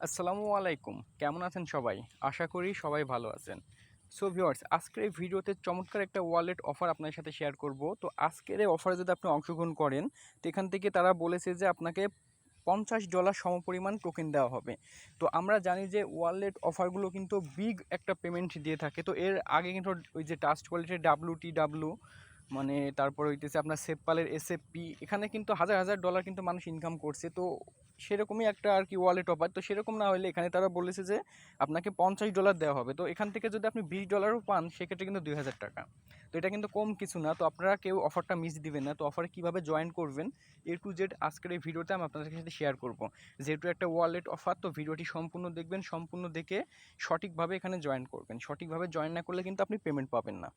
আসসালামু আলাইকুম, কেমন আছেন সবাই? আশা করি সবাই ভালো আছেন। সো ভিউয়ার্স, আজকের এই ভিডিওতে চমৎকার একটা ওয়ালেট অফার আপনার সাথে শেয়ার করব। তো আজকের এই অফারে যদি আপনি অংশগ্রহণ করেন, তো এখান থেকে তারা বলেছে যে আপনাকে $50 সমপরিমাণ টোকেন দেওয়া হবে। তো আমরা জানি যে ওয়ালেট অফারগুলো কিন্তু বিগ একটা পেমেন্ট দিয়ে থাকে। তো এর আগে কিন্তু ওই যে ট্রাস্ট ওয়ালেটের WTW, মানে তারপর হইতেছে আপনার সেপপালের SFP, এখানে কিন্তু হাজার হাজার ডলার কিন্তু মানুষ ইনকাম করছে। তো সেরকমই একটা আর কি ওয়ালেট অফার। তো সেরকম না হলে এখানে তারা বলেছে যে আপনাকে $50 দেওয়া হবে। তো এখান থেকে যদি আপনি $20ও পান, সেক্ষেত্রে কিন্তু 2000 টাকা। তো এটা কিন্তু কম কিছু না। তো আপনারা কেউ অফারটা মিস দিবেন না। তো অফারে কীভাবে জয়েন করবেন A to Z আজকের এই ভিডিওতে আমি আপনাদের সাথে শেয়ার করব। যেহেতু একটা ওয়ালেট অফার, তো ভিডিওটি সম্পূর্ণ দেখবেন, সম্পূর্ণ দেখে সঠিকভাবে এখানে জয়েন করবেন। সঠিকভাবে জয়েন না করলে কিন্তু আপনি পেমেন্ট পাবেন না।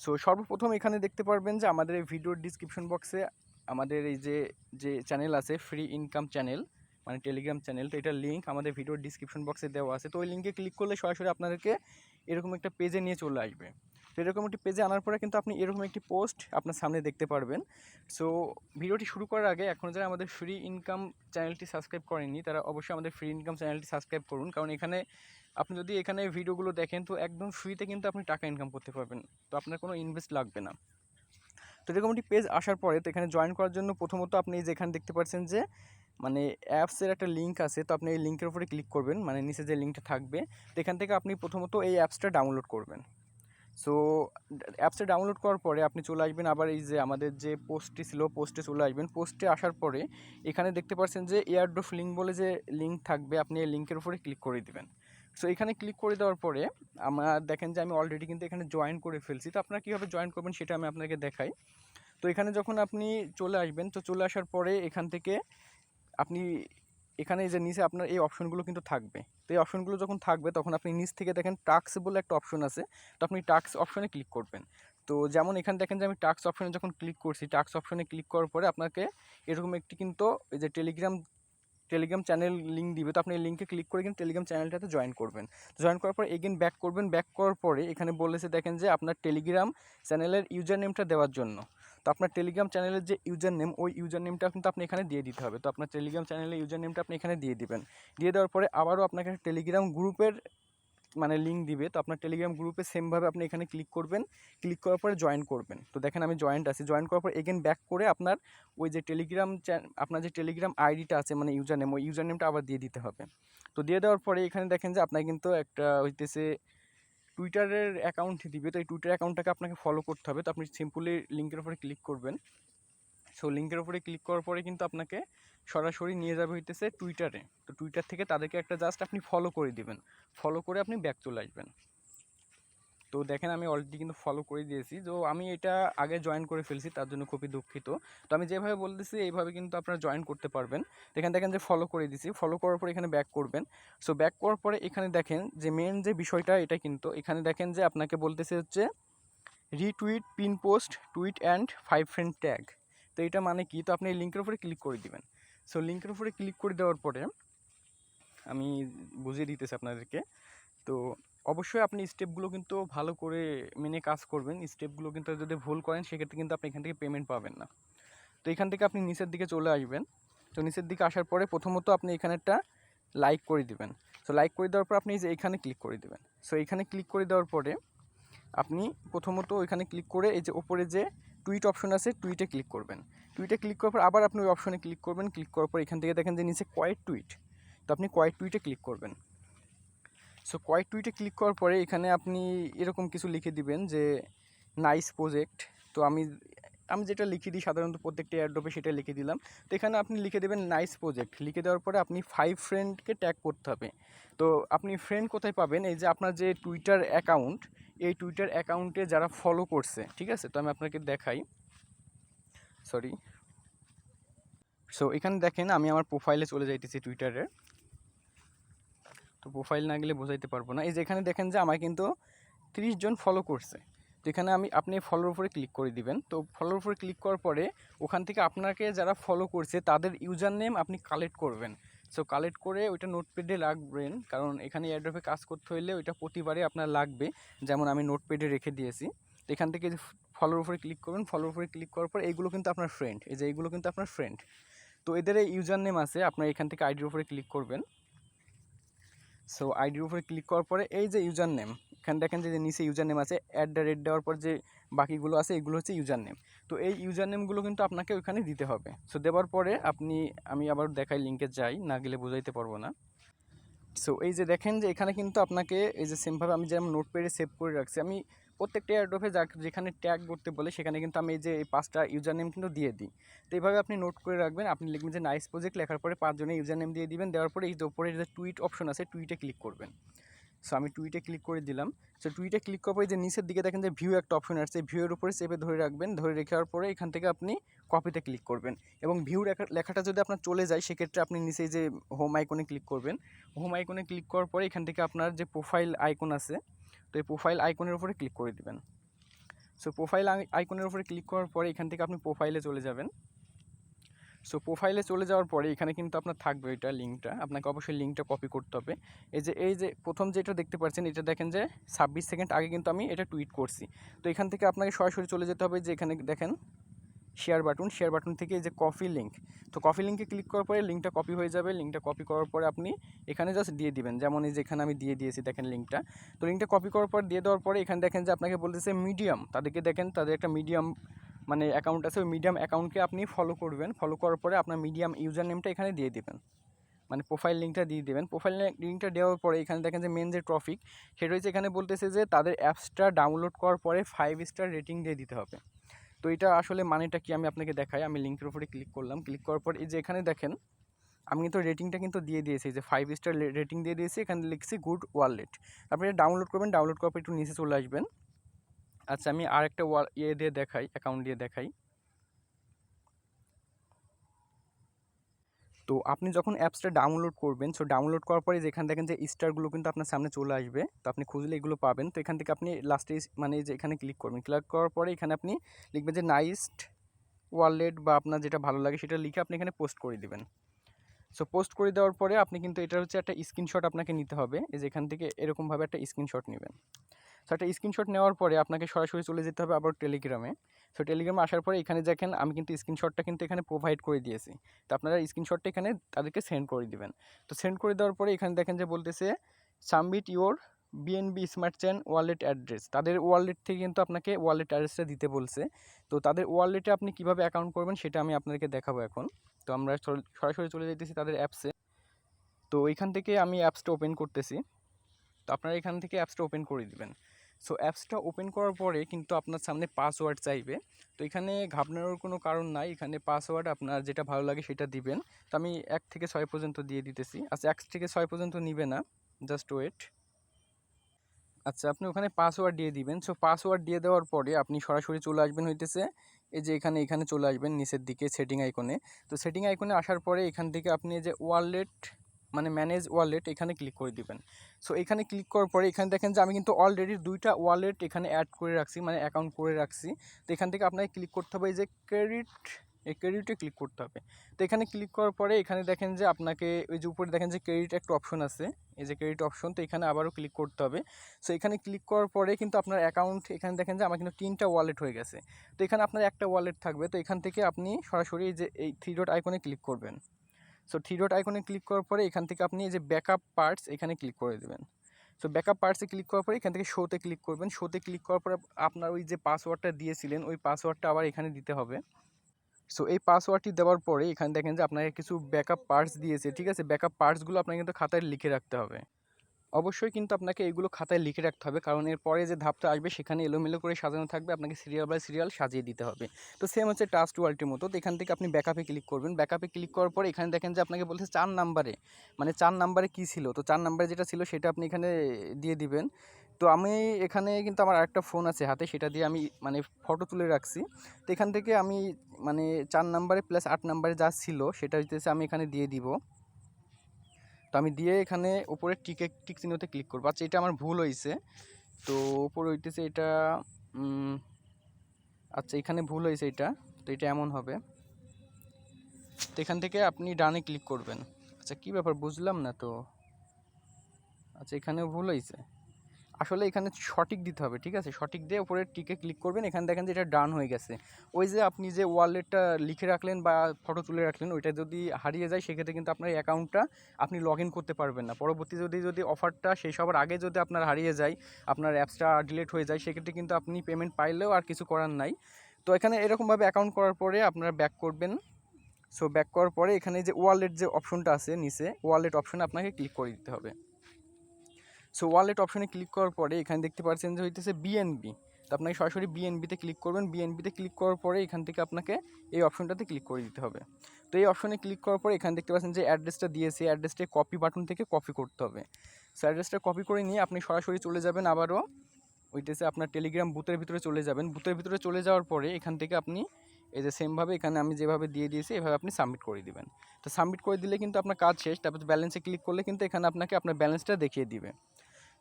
সো সর্বপ্রথম এখানে দেখতে পারবেন যে আমাদের এই ভিডিওর ডিসক্রিপশন বক্সে আমাদের এই যে যে চ্যানেল আছে, ফ্রি ইনকাম চ্যানেল, মানে টেলিগ্রাম চ্যানেল, তো এটার লিঙ্ক আমাদের ভিডিওর ডিসক্রিপশন বক্সে দেওয়া আছে। তো ওই লিঙ্কে ক্লিক করলে সরাসরি আপনাদেরকে এরকম একটা পেজে নিয়ে চলে আসবে। তো এরকম একটি পেজে আনার পরে কিন্তু আপনি এরকম একটি পোস্ট আপনার সামনে দেখতে পারবেন। সো ভিডিওটি শুরু করার আগে এখন যারা আমাদের ফ্রি ইনকাম চ্যানেলটি সাবস্ক্রাইব করেননি, তারা অবশ্যই আমাদের ফ্রি ইনকাম চ্যানেলটি সাবস্ক্রাইব করুন। কারণ এখানে আপনি যদি এখানে ভিডিওগুলো দেখেন, তো একদম ফ্রিতে কিন্তু আপনি টাকা ইনকাম করতে পারবেন। তো আপনার কোনো ইনভেস্ট লাগবে না। তো এরকম একটি পেজ আসার পরে তো এখানে জয়েন করার জন্য প্রথমত আপনি যেখানে দেখতে পাচ্ছেন যে মানে অ্যাপসের একটা লিঙ্ক আছে, তো আপনি এই লিঙ্কের উপরে ক্লিক করবেন, মানে নিচে যে লিঙ্কটা থাকবে। তো এখান থেকে আপনি প্রথমত এই অ্যাপসটা ডাউনলোড করবেন। সো অ্যাপসটা ডাউনলোড করার পরে আপনি চলে আসবেন আবার এই যে আমাদের যে পোস্টটি ছিল, পোস্টে চলে আসবেন। পোস্টে আসার পরে এখানে দেখতে পাচ্ছেন যে এয়ারড্রপ লিঙ্ক বলে যে লিঙ্ক থাকবে, আপনি এই লিঙ্কের উপরে ক্লিক করে দিবেন। সো এখানে ক্লিক করে দেওয়ার পরে আমার দেখেন যে আমি অলরেডি কিন্তু এখানে জয়েন করে ফেলছি। তো আপনারা কীভাবে জয়েন করবেন সেটা আমি আপনাকে দেখাই। তো এখানে যখন আপনি চলে আসবেন, তো চলে আসার পরে এখান থেকে আপনি এখানে যে নিচে আপনার এই অপশনগুলো কিন্তু থাকবে। তো এই অপশনগুলো যখন থাকবে তখন আপনি নিচ থেকে দেখেন টাস্ক বলে একটা অপশন আছে। তো আপনি টাস্ক অপশনে ক্লিক করবেন। তো যেমন এখানে দেখেন যে আমি টাস্ক অপশনে যখন ক্লিক করছি, টাস্ক অপশনে ক্লিক করার পরে আপনাকে এরকম একটি কিন্তু এই যে টেলিগ্রাম চ্যানেল লিঙ্ক দিবে। তো আপনি এই লিঙ্কে ক্লিক করে কিন্তু টেলিগ্রাম চ্যানেলটাতে জয়েন করবেন। জয়েন করার পর এগেন ব্যাক করবেন। ব্যাক করার পরে এখানে বলেছে দেখেন যে আপনার টেলিগ্রাম চ্যানেলের ইউজার নেমটা দেওয়ার জন্য। তো আপনার টেলিগ্রাম চ্যানেলের যে ইউজার নেম, ওই ইউজার নেমটা কিন্তু আপনি এখানে দিয়ে দিতে হবে। তো আপনার টেলিগ্রাম চ্যানেলের ইউজার নেমটা আপনি এখানে দিয়ে দিবেন। দিয়ে দেওয়ার পরে আবারও আপনাকে টেলিগ্রাম গ্রুপের মানে লিঙ্ক দিবে। তো আপনার টেলিগ্রাম গ্রুপে সেমভাবে আপনি এখানে ক্লিক করবেন। ক্লিক করার পরে জয়েন করবেন। তো দেখেন আমি জয়েন্ট আছি। জয়েন করার পর এগেন ব্যাক করে আপনার ওই যে আপনার যে টেলিগ্রাম আইডিটা আছে, মানে ইউজার নেম, ওই ইউজার নেমটা আবার দিয়ে দিতে হবে। তো দিয়ে দেওয়ার পরে এখানে দেখেন যে আপনার কিন্তু একটা হইতেছে টুইটারের অ্যাকাউন্ট দিবে। তো এই টুইটার অ্যাকাউন্টটাকে আপনাকে ফলো করতে হবে। তো আপনি সিম্পলি লিঙ্কের উপরে ক্লিক করবেন। সো লিঙ্কের উপরে ক্লিক করার পরে কিন্তু আপনাকে সরাসরি নিয়ে যাবে হইতেছে টুইটারে। তো টুইটার থেকে তাদেরকে একটা জাস্ট আপনি ফলো করে দিবেন। ফলো করে আপনি ব্যাক চলে আসবেন। তো দেখেন আমি অলরেডি কিন্তু ফলো করে দিয়েছি। তো আমি এটা আগে জয়েন করে ফেলছি, তার জন্য খুবই দুঃখিত। তো আমি যেভাবে বলতেছি এইভাবে কিন্তু আপনারা জয়েন করতে পারবেন। তো এখানে দেখেন যে ফলো করে দিয়েছি। ফলো করার পরে এখানে ব্যাক করবেন। সো ব্যাক করার পরে এখানে দেখেন যে মেন যে বিষয়টা, এটা কিন্তু এখানে দেখেন যে আপনাকে বলতেছে হচ্ছে retweet, pin post, tweet and 5 friend tag. তো এটা মানে কি? তো আপনি এই লিঙ্কের উপরে ক্লিক করে দিবেন। সো লিঙ্কের উপরে ক্লিক করে দেওয়ার পরে আমি বুঝিয়ে দিতেছি আপনাদেরকে। তো অবশ্যই আপনি স্টেপগুলো কিন্তু ভালো করে মেনে কাজ করবেন। স্টেপগুলো কিন্তু যদি ভুল করেন, সেক্ষেত্রে কিন্তু আপনি এখান থেকে পেমেন্ট পাবেন না। তো এখান থেকে আপনি নিচের দিকে চলে আসবেন। তো নিচের দিকে আসার পরে প্রথমত আপনি এখানে একটা লাইক করে দিবেন। সো লাইক করে দেওয়ার পর আপনি যে এখানে ক্লিক করে দিবেন। সো এখানে ক্লিক করে দেওয়ার পরে আপনি প্রথমত এখানে ক্লিক করে এই যে ওপরে যে টুইট অপশন আছে, টুইটে ক্লিক করবেন। টুইটে ক্লিক করার পর আবার আপনি ওই অপশনে ক্লিক করবেন। ক্লিক করার পর এখান থেকে দেখেন যে নিচে কোয়েট টুইট। তো আপনি কোয়েট টুইটে ক্লিক করবেন। সো কোয়েট টুইটে ক্লিক করার পরে এখানে আপনি এরকম কিছু লিখে দিবেন যে নাইস প্রজেক্ট। তো আমি যেটা লিখে দিই সাধারণত প্রত্যেকটা এয়ারড্রপে, সেটা লিখে দিলাম। তো এখানে আপনি লিখে দেবেন নাইস প্রজেক্ট। লিখে দেওয়ার পরে আপনি 5 ফ্রেন্ডকে ট্যাগ করতে হবে। তো আপনি ফ্রেন্ড কোথায় পাবেন? এই যে আপনার যে টুইটার অ্যাকাউন্ট, এই টুইটার অ্যাকাউন্টে যারা ফলো করছে, ঠিক আছে? তো আমি আপনাকে দেখাই, সরি। সো এখানে দেখেন আমি আমার প্রোফাইলে চলে যাইতেছি টুইটারের। তো প্রোফাইল না গেলে বোঝাইতে পারবো না। এই যে এখানে দেখেন যে আমার কিন্তু 30 জন ফলো করছে। তো এখানে আপনি ফলোর উপরে ক্লিক করে দিবেন। তো ফলোর উপরে ক্লিক করার পরে ওখান থেকে আপনাকে যারা ফলো করছে তাদের ইউজার নেম আপনি কালেক্ট করবেন। সো কালেক্ট করে ওইটা নোটপ্যাডে রাখবেন, কারণ এখানে এয়ারড্রপে কাজ করতে হলে ওইটা প্রতিবারে আপনার লাগবে। যেমন আমি নোটপ্যাডে রেখে দিয়েছি। তো এখান থেকে ফলোর উপরে ক্লিক করবেন। ফলোর উপরে ক্লিক করার পর এইগুলো কিন্তু আপনার ফ্রেন্ড, এই যে এইগুলো কিন্তু আপনার ফ্রেন্ড। তো এদের এই ইউজার নেম আছে, আপনার এখান থেকে আইডির উপরে ক্লিক করবেন। সো আইডির উপরে ক্লিক করার পরে এই যে ইউজার নেম, এখানে দেখেন যে নিচে ইউজার নেম আছে, @ দেওয়ার পর যে বাকিগুলো আছে এগুলো হচ্ছে ইউজার নেম। তো এই ইউজার নেমগুলো কিন্তু আপনাকে ওইখানে দিতে হবে। সো দেওয়ার পরে আমি আবার দেখাই, লিঙ্কে যাই, না গেলে বোঝাইতে পারবো না। সো এই যে দেখেন যে এখানে কিন্তু আপনাকে এই যে সেমভাবে আমি যেমন নোটপ্যাডে সেভ করে রাখছি, আমি প্রত্যেকটা এয়ারড্রপে যেখানে ট্যাগ করতে বলে সেখানে কিন্তু আমি এই যে এই 5টা ইউজার নেম কিন্তু দিয়ে দিই। তো এইভাবে আপনি নোট করে রাখবেন। আপনি লিখবেন যে নাইস প্রজেক্ট, লেখার পরে 5 জনের ইউজার নেম দিয়ে দিবেন। দেওয়ার পরে এই যে উপরে যে টুইট অপশন আছে, টুইটে ক্লিক করবেন। সো আমি টুইটে ক্লিক করে দিলাম। সো টুইটে ক্লিক করার পরে যে নিচের দিকে দেখেন যে ভিউ একটা অপশন আসছে, ভিউয়ের উপরে চেপে ধরে রাখবেন। ধরে রাখার পরে এখান থেকে আপনি কপিতে ক্লিক করবেন, এবং ভিউ লেখাটা যদি আপনার চলে যায় সেক্ষেত্রে আপনি নিচে যে হোম আইকনে ক্লিক করবেন। হোম আইকনে ক্লিক করার পরে এখান থেকে আপনার যে প্রোফাইল আইকন আছে, তো এই প্রোফাইল আইকনের উপরে ক্লিক করে দিবেন। সো প্রোফাইল আইকনের উপরে ক্লিক করার পরে এখান থেকে আপনি প্রোফাইলে চলে যাবেন। সো প্রোফাইলে চলে যাওয়ার পরে এখানে কিন্তু আপনার থাকবে এটা লিঙ্কটা, আপনাকে অবশ্যই লিঙ্কটা কপি করতে হবে। এই যে প্রথম যেটা দেখতে পাচ্ছেন, এটা দেখেন যে 26 সেকেন্ড আগে কিন্তু আমি এটা টুইট করছি। তো এখান থেকে আপনাকে সরাসরি চলে যেতে হবে, যে এখানে দেখেন শেয়ার বাটন থেকে এই যে কপি লিঙ্ক, তো কপি লিঙ্কে ক্লিক করার পরে লিঙ্কটা কপি হয়ে যাবে। লিঙ্কটা কপি করার পরে আপনি এখানে জাস্ট দিয়ে দিবেন, যেমন এই যে এখানে আমি দিয়ে দিয়েছি দেখেন লিঙ্কটা। তো লিঙ্কটা কপি করার পর দিয়ে দেওয়ার পরে এখানে দেখেন যে আপনাকে বলতেছে মিডিয়াম, তাদেরকে দেখেন তাদের একটা মিডিয়াম মানে অ্যাকাউন্ট আছে, ওই মিডিয়াম অ্যাকাউন্টকে আপনি ফলো করবেন। ফলো করার পরে আপনার মিডিয়াম ইউজার নেমটা এখানে দিয়ে দিবেন, মানে প্রোফাইল লিঙ্কটা দিয়ে দেবেন। প্রোফাইল লিঙ্কটা দেওয়ার পরে এখানে দেখেন যে মেন যে টপিক সেটা হচ্ছে, এখানে বলতেছে যে তাদের অ্যাপসটা ডাউনলোড করার পরে 5 স্টার রেটিং দিয়ে দিতে হবে। তো এটা আসলে মানেটা কি আমি আপনাকে দেখাই। আমি লিঙ্কের উপরে ক্লিক করলাম, ক্লিক করার পর এই যে এখানে দেখেন আমি কিন্তু রেটিংটা কিন্তু দিয়ে দিয়েছি, যে 5 স্টার রেটিং দিয়ে দিয়েছি। এখানে লিখছি গুড ওয়ালেট। আপনি ডাউনলোড করবেন, ডাউনলোড করার পর একটু নিচে চলে আসবেন। আচ্ছা আমি আর একটা দিয়ে দেখাই, অ্যাকাউন্ট দিয়ে দেখাই। তো আপনি যখন অ্যাপসটা ডাউনলোড করবেন, সো ডাউনলোড করার পরে যেখানে দেখেন যে স্টারগুলো কিন্তু আপনার সামনে চলে আসবে, তো আপনি খুঁজলে এগুলো পাবেন। তো এখান থেকে আপনি লাস্টে মানে যে এখানে ক্লিক করবেন, ক্লিক করার পরে এখানে আপনি লিখবেন যে নাইস্ট ওয়ালেট, বা আপনার যেটা ভালো লাগে সেটা লিখে আপনি এখানে পোস্ট করে দিবেন। সো পোস্ট করে দেওয়ার পরে আপনি কিন্তু এটা হচ্ছে একটা স্ক্রিনশট আপনাকে নিতে হবে, এই যে এখান থেকে এরকমভাবে একটা স্ক্রিনশট নেবেন। সো একটা স্ক্রিনশট নেওয়ার পরে আপনাকে সরাসরি চলে যেতে হবে আবার টেলিগ্রামে। সো টেলিগ্রামে আসার পরে এখানে দেখেন আমি কিন্তু স্ক্রিনশটটা কিন্তু এখানে প্রোভাইড করে দিয়েছি। তো আপনারা স্ক্রিনশটটা এখানে তাদেরকে সেন্ড করে দিবেন। তো সেন্ড করে দেওয়ার পরে এখানে দেখেন যে বলতেছে submit your BNB smart chain wallet address. তাদের ওয়ালেট থেকে কিন্তু আপনাকে ওয়ালেট অ্যাড্রেসটা দিতে বলছে। তো তাদের ওয়ালেটে আপনি কীভাবে অ্যাকাউন্ট করবেন সেটা আমি আপনাদেরকে দেখাবো এখন। তো আমরা সরাসরি চলে যেতেছি তাদের অ্যাপসে। তো এখান থেকে আমি অ্যাপসটা ওপেন করতেছি। তো আপনারা এখান থেকে অ্যাপসটা ওপেন করে দিবেন। সো অ্যাপসটা ওপেন করার পরে কিন্তু আপনার সামনে পাসওয়ার্ড চাইবে। তো এখানে ঘাবড়ানোর কোনো কারণ নাই, এখানে পাসওয়ার্ড আপনার যেটা ভালো লাগে সেটা দিবেন। তো আমি 1 থেকে 6 পর্যন্ত দিয়ে দিতেছি। আচ্ছা 1 থেকে 6 পর্যন্ত নিবে না, জাস্ট ওয়েট। আচ্ছা আপনি ওখানে পাসওয়ার্ড দিয়ে দিবেন। সো পাসওয়ার্ড দিয়ে দেওয়ার পরে আপনি সরাসরি চলে আসবেন হইতেছে এই যে এখানে চলে আসবেন নিচের দিকে সেটিং আইকনে। তো সেটিং আইকনে আসার পরে এখান থেকে আপনি এই যে ওয়ালেট মানে ম্যানেজ ওয়ালেট এখানে ক্লিক করে দিবেন। সো এখানে ক্লিক করার পরে এখানে দেখেন যে আমি কিন্তু অলরেডি 2টা ওয়ালেট এখানে অ্যাড করে রাখছি, মানে অ্যাকাউন্ট করে রাখছি। তো এখান থেকে আপনাকে ক্লিক করতে হবে এই যে ক্রেডিটে ক্লিক করতে হবে। তো এখানে ক্লিক করার পরে এখানে দেখেন যে আপনাকে ওই যে উপরে দেখেন যে ক্রেডিট একটা অপশন আছে, এই যে ক্রেডিট অপশন, তো এখানে আবারও ক্লিক করতে হবে। সো এখানে ক্লিক করার পরে কিন্তু আপনার অ্যাকাউন্ট এখানে দেখেন যে আমার কিন্তু 3টা ওয়ালেট হয়ে গেছে। তো এখানে আপনার একটা ওয়ালেট থাকবে। তো এখান থেকে আপনি সরাসরি এই যে এই 3 ডট আইকনে ক্লিক করবেন। সো 3 ডট আইকনে ক্লিক করার পরে এখান থেকে আপনি এই যে ব্যাকআপ পার্টস এখানে ক্লিক করে দেবেন। সো ব্যাকআপ পার্টসে ক্লিক করার পরে এখান থেকে শোতে ক্লিক করবেন। শোতে ক্লিক করার পরে আপনার ওই যে পাসওয়ার্ডটা দিয়েছিলেন ওই পাসওয়ার্ডটা আবার এখানে দিতে হবে। সো এই পাসওয়ার্ডটি দেওয়ার পরে এখানে দেখেন যে আপনাকে কিছু ব্যাকআপ পার্টস দিয়েছে, ঠিক আছে। ব্যাকআপ পার্টসগুলো আপনাকে কিন্তু খাতায় লিখে রাখতে হবে। অবশ্যই কিন্তু আপনাকে এইগুলো খাতায় লিখে রাখতে হবে, কারণ এরপরে যে ধাপটা আসবে সেখানে এলোমেলো করে সাজানো থাকবে, আপনাকে সিরিয়াল বাই সিরিয়াল সাজিয়ে দিতে হবে। তো সেম হচ্ছে ট্রাস্ট ওয়ালেটের মতো। তো এখান থেকে আপনি ব্যাকআপে ক্লিক করবেন। ব্যাকআপে ক্লিক করার পরে এখানে দেখেন যে আপনাকে বলছে 4 নাম্বারে, মানে 4 নাম্বারে কী ছিল, তো 4 নাম্বারে যেটা ছিল সেটা আপনি এখানে দিয়ে দিবেন। তো আমি এখানে কিন্তু আমার আরেকটা ফোন আছে হাতে, সেটা দিয়ে আমি মানে ফটো তুলে রাখছি। তো এখান থেকে আমি মানে 4 নাম্বারে প্লাস 8 নাম্বারে যা ছিল সেটা হইতেছে আমি এখানে দিয়ে দিব। তো আমি দিয়ে এখানে উপরে টিক চিহ্নতে ক্লিক করবো। আচ্ছা এটা আমার ভুল হয়েছে, তো উপরে হইতেছে এটা আচ্ছা এখানে ভুল হয়েছে এটা, তো এটা এমন হবে। তো এখান থেকে আপনি ডানে ক্লিক করবেন। আচ্ছা কী ব্যাপার বুঝলাম না তো। আচ্ছা এখানেও ভুল হয়েছে। আসলে এখানে সঠিক দিতে হবে, ঠিক আছে? সঠিক দিয়ে উপরের টিকে ক্লিক করবেন, এখানে দেখেন যে এটা ডান হয়ে গেছে। ওই যে আপনি যে ওয়ালেটটা লিখে রাখলেন বা ফটো তুলে রাখলেন, ওইটা যদি হারিয়ে যায় সেক্ষেত্রে কিন্তু আপনার অ্যাকাউন্টটা আপনি লগ ইন করতে পারবেন না। পরবর্তী যদি অফারটা শেষ হওয়ার আগে যদি আপনার হারিয়ে যায়, আপনার অ্যাপসটা ডিলিট হয়ে যায়, সেক্ষেত্রে কিন্তু আপনি পেমেন্ট পাইলেও আর কিছু করার নাই। তো এখানে এরকমভাবে অ্যাকাউন্ট করার পরে আপনারা ব্যাক করবেন। সো ব্যাক করার পরে এখানে যে ওয়ালেট যে অপশনটা আছে নিচে, ওয়ালেট অপশনে আপনাকে ক্লিক করে দিতে হবে। সো ওয়ালেট অপশনে ক্লিক করার পরে এখানে দেখতে পাচ্ছেন যে হইতেছে বিএনবি। তো আপনাকে সরাসরি বিএনবিতে ক্লিক করবেন। বিএনবিতে ক্লিক করার পরে এখান থেকে আপনাকে এই অপশনটাতে ক্লিক করে দিতে হবে। তো এই অপশনে ক্লিক করার পরে এখানে দেখতে পাচ্ছেন যে অ্যাড্রেসটা দিয়েছে, অ্যাড্রেসটা কপি বাটন থেকে কপি করতে হবে। সো অ্যাড্রেসটা কপি করে নিয়ে আপনি সরাসরি চলে যাবেন আবারও ওইটাছে আপনার টেলিগ্রাম বুথের ভিতরে চলে যাবেন। বুথের ভিতরে চলে যাওয়ার পরে এখান থেকে আপনি এই যে সেমভাবে এখানে আমি যেভাবে দিয়ে দিয়েছি এভাবে আপনি সাবমিট করে দিবেন। তো সাবমিট করে দিলে কিন্তু আপনার কাজ শেষ। তারপর ব্যালেন্সে ক্লিক করলে কিন্তু এখানে আপনাকে আপনার ব্যালেন্সটা দেখিয়ে দিবে।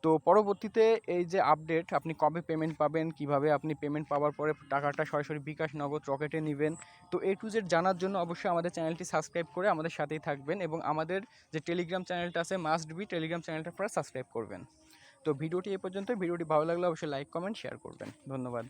তো পরবর্তীতে এই যে আপডেট, আপনি কবে পেমেন্ট পাবেন, কিভাবে আপনি পেমেন্ট পাওয়ার পরে টাকাটা সরাসরি বিকাশ, নগদ, রকেটে নেবেন, তো A to Z জানার জন্য অবশ্যই আমাদের চ্যানেলটি সাবস্ক্রাইব করে আমাদের সাথেই থাকবেন এবং আমাদের যে টেলিগ্রাম চ্যানেলটা আছে মাস্ট বি, টেলিগ্রাম চ্যানেলটা আপনারা সাবস্ক্রাইব করবেন। তো ভিডিওটি এই পর্যন্ত। ভিডিওটি ভালো লাগলে অবশ্যই লাইক, কমেন্ট, শেয়ার করবেন। ধন্যবাদ।